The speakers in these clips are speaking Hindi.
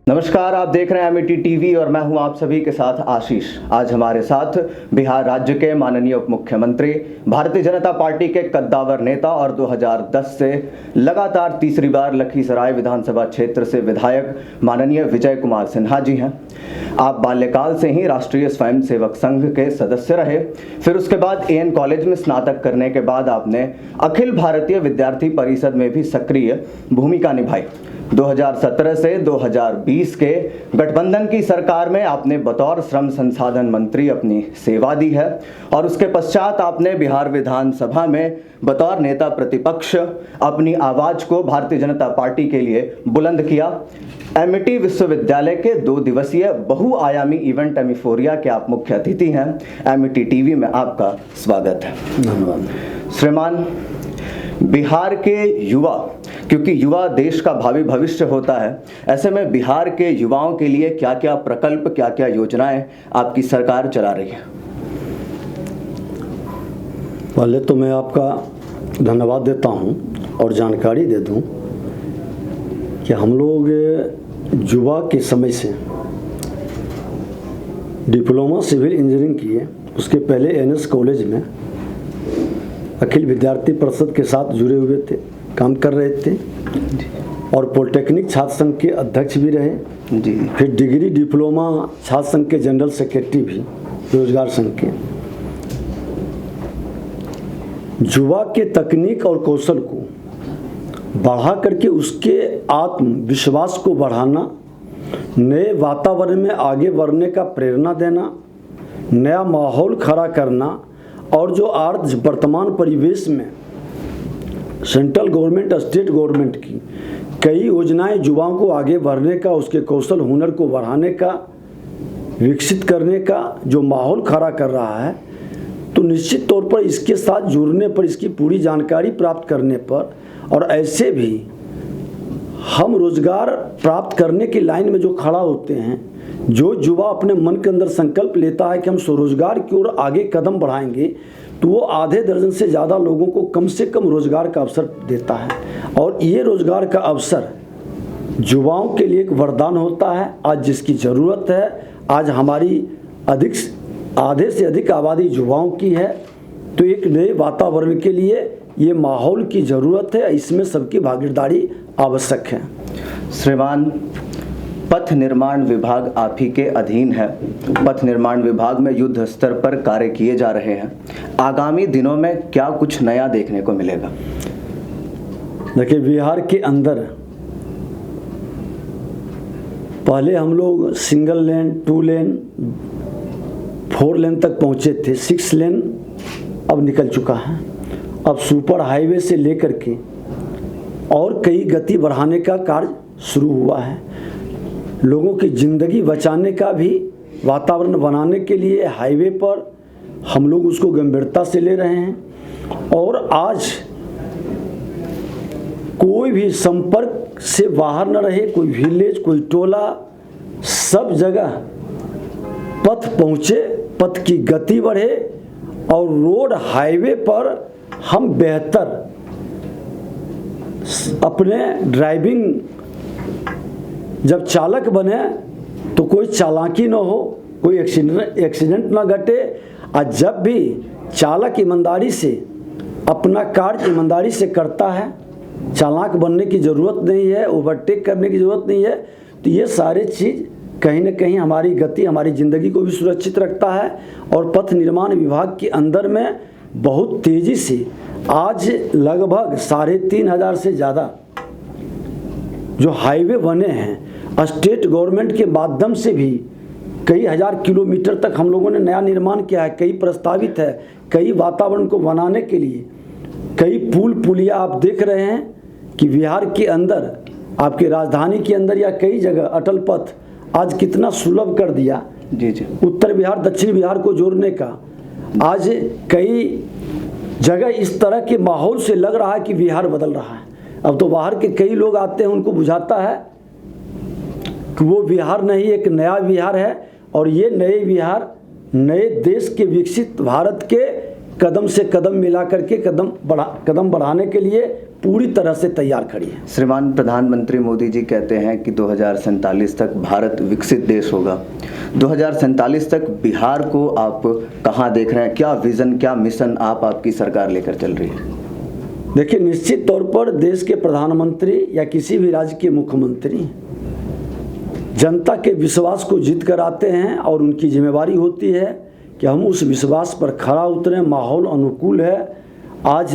नमस्कार, आप देख रहे हैं एमईटी टीवी और मैं हूं आप सभी के साथ आशीष। आज हमारे साथ बिहार राज्य के माननीय उप मुख्यमंत्री, भारतीय जनता पार्टी के कद्दावर नेता और 2010 से लगातार तीसरी बार लखीसराय विधानसभा क्षेत्र से विधायक माननीय विजय कुमार सिन्हा जी हैं। आप बाल्यकाल से ही राष्ट्रीय स्वयंसेवक संघ के सदस्य रहे, फिर उसके बाद एएन कॉलेज में स्नातक करने के बाद आपने अखिल भारतीय विद्यार्थी परिषद में भी सक्रिय भूमिका निभाई। 2017 से 2020 के गठबंधन की सरकार में आपने बतौर श्रम संसाधन मंत्री अपनी सेवा दी है और उसके पश्चात आपने बिहार विधानसभा में बतौर नेता प्रतिपक्ष अपनी आवाज को भारतीय जनता पार्टी के लिए बुलंद किया। एमईटी विश्वविद्यालय के 2 दिवसीय बहुआयामी इवेंट एमिफोरिया के आप मुख्य अतिथि हैं। एमईटी टीवी में आपका स्वागत है। धन्यवाद। श्रीमान, बिहार के युवा, क्योंकि युवा देश का भावी भविष्य होता है, ऐसे में बिहार के युवाओं के लिए क्या क्या प्रकल्प, क्या क्या योजनाएं आपकी सरकार चला रही है? पहले तो मैं आपका धन्यवाद देता हूं और जानकारी दे दूं कि हम लोग युवा के समय से डिप्लोमा सिविल इंजीनियरिंग किए, उसके पहले एनएस कॉलेज में अखिल विद्यार्थी परिषद के साथ जुड़े हुए थे, काम कर रहे थे और पॉलिटेक्निक छात्र संघ के अध्यक्ष भी रहे जी। फिर डिग्री डिप्लोमा छात्र संघ के जनरल सेक्रेटरी भी, रोजगार संघ के। युवा के तकनीक और कौशल को बढ़ा करके उसके आत्मविश्वास को बढ़ाना, नए वातावरण में आगे बढ़ने का प्रेरणा देना, नया माहौल खड़ा करना और जो आज वर्तमान परिवेश में सेंट्रल गवर्नमेंट, स्टेट गवर्नमेंट की कई योजनाएं युवाओं को आगे बढ़ने का, उसके कौशल हुनर को बढ़ाने का, विकसित करने का जो माहौल खड़ा कर रहा है, तो निश्चित तौर पर इसके साथ जुड़ने पर, इसकी पूरी जानकारी प्राप्त करने पर और ऐसे भी हम रोजगार प्राप्त करने की लाइन में जो खड़ा होते हैं, जो युवा अपने मन के अंदर संकल्प लेता है कि हम स्वरोजगार की ओर आगे कदम बढ़ाएंगे, तो वो आधे दर्जन से ज़्यादा लोगों को कम से कम रोजगार का अवसर देता है। और ये रोजगार का अवसर युवाओं के लिए एक वरदान होता है। आज जिसकी ज़रूरत है, आज हमारी आधे से अधिक आबादी युवाओं की है, तो एक नए वातावरण के लिए ये माहौल की ज़रूरत है, इसमें सबकी भागीदारी आवश्यक है। श्रीमान, पथ निर्माण विभाग आप ही के अधीन है। पथ निर्माण विभाग में युद्ध स्तर पर कार्य किए जा रहे हैं। आगामी दिनों में क्या कुछ नया देखने को मिलेगा? देखिए, बिहार के अंदर पहले हम लोग सिंगल लेन, 2 लेन, 4 लेन तक पहुंचे थे। 6 लेन अब निकल चुका है। अब सुपर हाईवे से लेकर के और कई गति बढ़ाने का कार्य शुरू हुआ है। लोगों की ज़िंदगी बचाने का भी वातावरण बनाने के लिए हाईवे पर हम लोग उसको गंभीरता से ले रहे हैं। और आज कोई भी संपर्क से बाहर न रहे, कोई विलेज, कोई टोला, सब जगह पथ पहुँचे, पथ की गति बढ़े और रोड हाईवे पर हम बेहतर अपने ड्राइविंग जब चालक बने तो कोई चालाकी न हो, कोई एक्सीडेंट न घटे। और जब भी चालक ईमानदारी से अपना कार्य ईमानदारी से करता है, चालाक बनने की ज़रूरत नहीं है, ओवरटेक करने की ज़रूरत नहीं है, तो ये सारे चीज़ कहीं ना कहीं हमारी गति, हमारी ज़िंदगी को भी सुरक्षित रखता है। और पथ निर्माण विभाग के अंदर में बहुत तेज़ी से आज लगभग 3500 से ज़्यादा जो हाईवे बने हैं, स्टेट गवर्नमेंट के माध्यम से भी कई हजार किलोमीटर तक हम लोगों ने नया निर्माण किया है। कई प्रस्तावित है, कई वातावरण को बनाने के लिए कई पुल पुलिया आप देख रहे हैं कि बिहार के अंदर, आपके राजधानी के अंदर या कई जगह अटल पथ आज कितना सुलभ कर दिया जी जी। उत्तर बिहार दक्षिण बिहार को जोड़ने का। आज कई जगह इस तरह के माहौल से लग रहा है कि बिहार बदल रहा है। अब तो बाहर के कई लोग आते हैं, उनको बुझाता है कि वो बिहार नहीं, एक नया बिहार है। और ये नए बिहार, नए देश के विकसित भारत के कदम से कदम मिला करके कदम बढ़ाने के लिए पूरी तरह से तैयार खड़ी है। श्रीमान प्रधानमंत्री मोदी जी कहते हैं कि 2047 तक भारत विकसित देश होगा। 2047 तक बिहार को आप कहाँ देख रहे हैं? क्या विजन, क्या मिशन आपकी सरकार लेकर चल रही है? देखिए, निश्चित तौर पर देश के प्रधानमंत्री या किसी भी राज्य के मुख्यमंत्री जनता के विश्वास को जीत कर आते हैं और उनकी जिम्मेवारी होती है कि हम उस विश्वास पर खरा उतरें। माहौल अनुकूल है, आज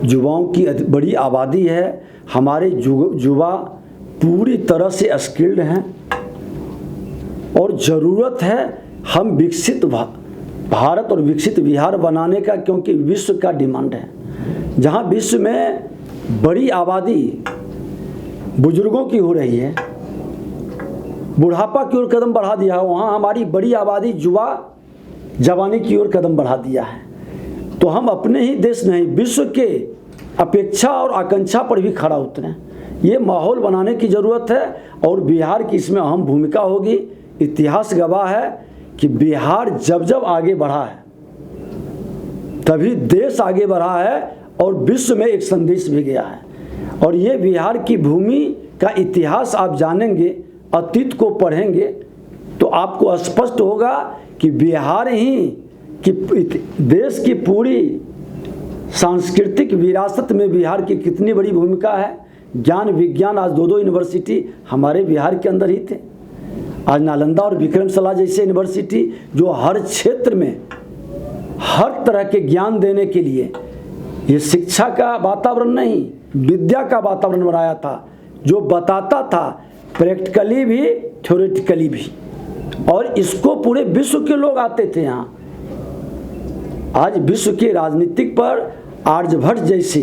युवाओं की बड़ी आबादी है, हमारे युवा पूरी तरह से स्किल्ड हैं और ज़रूरत है हम विकसित भारत और विकसित बिहार बनाने का, क्योंकि विश्व का डिमांड है। जहां विश्व में बड़ी आबादी बुजुर्गों की हो रही है, बुढ़ापा की ओर कदम बढ़ा दिया है, वहाँ हमारी बड़ी आबादी युवा जवानी की ओर कदम बढ़ा दिया है। तो हम अपने ही देश नहीं, विश्व के अपेक्षा और आकांक्षा पर भी खड़ा उतरें। ये माहौल बनाने की ज़रूरत है और बिहार की इसमें अहम भूमिका होगी। इतिहास गवाह है कि बिहार जब जब आगे बढ़ा है तभी देश आगे बढ़ा है और विश्व में एक संदेश भी गया है। और ये बिहार की भूमि का इतिहास आप जानेंगे, अतीत को पढ़ेंगे तो आपको स्पष्ट होगा कि बिहार ही कि देश की पूरी सांस्कृतिक विरासत में बिहार की कितनी बड़ी भूमिका है। ज्ञान विज्ञान, आज 2 यूनिवर्सिटी हमारे बिहार के अंदर ही थे। आज नालंदा और विक्रमशिला जैसे यूनिवर्सिटी जो हर क्षेत्र में हर तरह के ज्ञान देने के लिए, ये शिक्षा का वातावरण नहीं, विद्या का वातावरण बनाया था, जो बताता था प्रैक्टिकली भी थ्योरेटिकली भी, और इसको पूरे विश्व के लोग आते थे यहाँ। आज विश्व के राजनीतिक पर आर्यभट्ट जैसे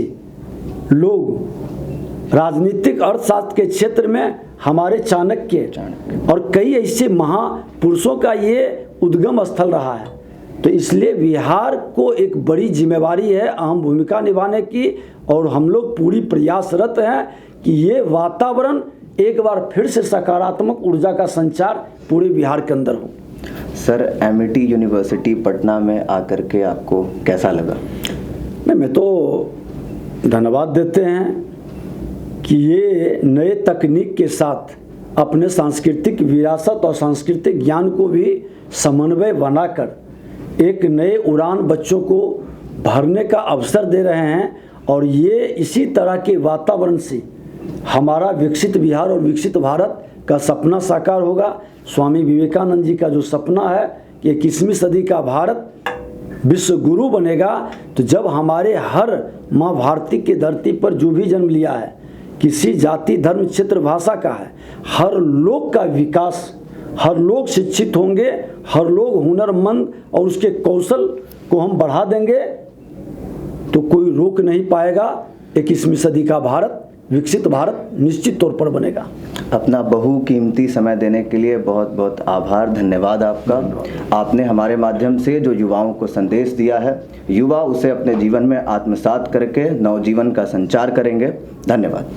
लोग राजनीतिक अर्थशास्त्र के क्षेत्र में हमारे चाणक्य और कई ऐसे महापुरुषों का ये उद्गम स्थल रहा है। तो इसलिए बिहार को एक बड़ी जिम्मेवारी है अहम भूमिका निभाने की, और हम लोग पूरी प्रयासरत हैं कि ये वातावरण एक बार फिर से सकारात्मक ऊर्जा का संचार पूरे बिहार के अंदर हो। सर, एमिटी यूनिवर्सिटी पटना में आकर के आपको कैसा लगा? मैं तो धन्यवाद देते हैं कि ये नए तकनीक के साथ अपने सांस्कृतिक विरासत और सांस्कृतिक ज्ञान को भी समन्वय बनाकर एक नए उड़ान बच्चों को भरने का अवसर दे रहे हैं। और ये इसी तरह के वातावरण से हमारा विकसित बिहार और विकसित भारत का सपना साकार होगा। स्वामी विवेकानंद जी का जो सपना है कि 21वीं सदी का भारत विश्व गुरु बनेगा, तो जब हमारे हर माँ भारती की धरती पर जो भी जन्म लिया है, किसी जाति धर्म क्षेत्र भाषा का है, हर लोग का विकास, हर लोग शिक्षित होंगे, हर लोग हुनरमंद और उसके कौशल को हम बढ़ा देंगे तो कोई रोक नहीं पाएगा। 21वीं सदी का भारत, विकसित भारत निश्चित तौर पर बनेगा। अपना बहुकीमती समय देने के लिए बहुत बहुत आभार, धन्यवाद आपका। आपने हमारे माध्यम से जो युवाओं को संदेश दिया है, युवा उसे अपने जीवन में आत्मसात करके नवजीवन का संचार करेंगे। धन्यवाद।